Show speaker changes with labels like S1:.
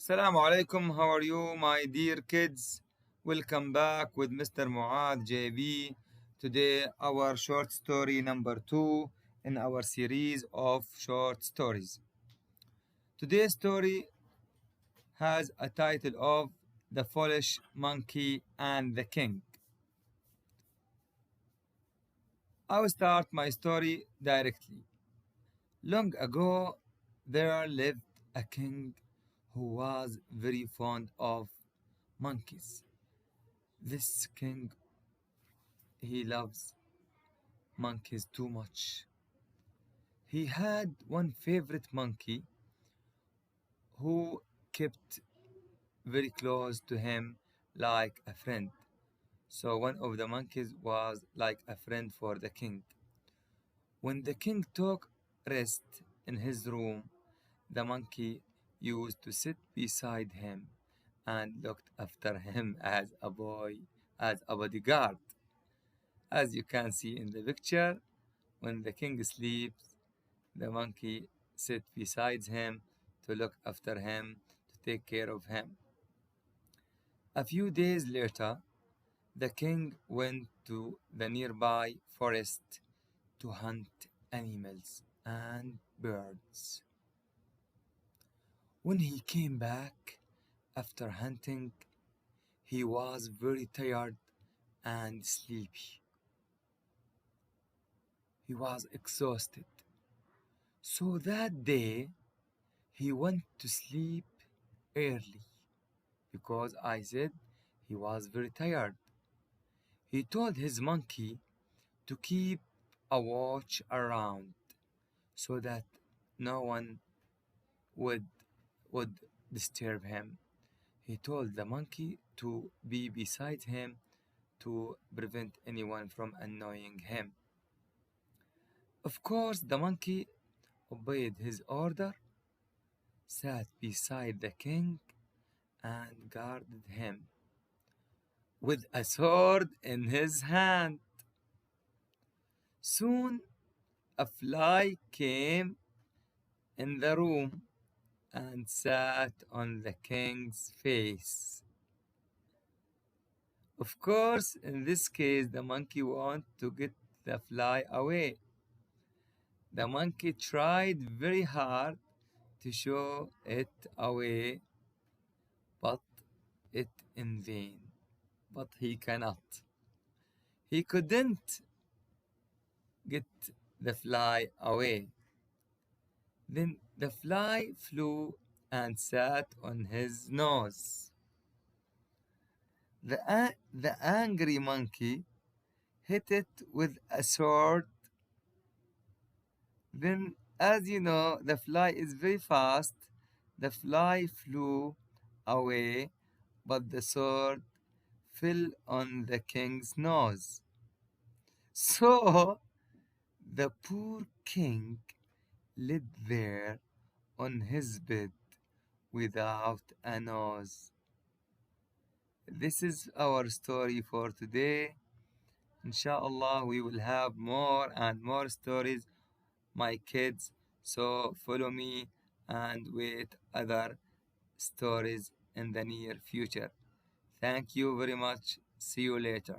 S1: Assalamu alaikum. How are you, my dear kids? Welcome back with Mr. Muad JB. Today, our short story number 2 in our series of short stories. Today's story has a title of The Foolish Monkey and the King. I will start my story directly. Long ago, there lived a king who was very fond of monkeys. This king, he loves monkeys too much. He had one favorite monkey who kept very close to him like a friend. So one of the monkeys was like a friend for the king. When the king took rest in his room, the monkey used to sit beside him and looked after him as a bodyguard. As you can see in the picture, when the king sleeps, the monkey sits beside him to look after him, to take care of him. A few days later, the king went to the nearby forest to hunt animals and birds. When he came back after hunting, he was very tired and sleepy. He was exhausted. So that day, he went to sleep early because I said he was very tired. He told his monkey to keep a watch around so that no one would would disturb him. He told the monkey to be beside him to prevent anyone from annoying him. Of course, the monkey obeyed his order, sat beside the king, and guarded him with a sword in his hand. Soon a fly came in the room and sat on the king's face. Of course, in this case, the monkey wanted to get the fly away. The monkey tried very hard to show it away, but it in vain. But he cannot. He couldn't get the fly away. Then the fly flew and sat on his nose. The angry monkey hit it with a sword. Then, as you know, the fly is very fast. The fly flew away, but the sword fell on the king's nose. So the poor king lay there on his bed without a nose. This is our story for today. Inshallah, we will have more and more stories, my kids. So follow me and wait other stories in the near future. Thank you very much. See you later.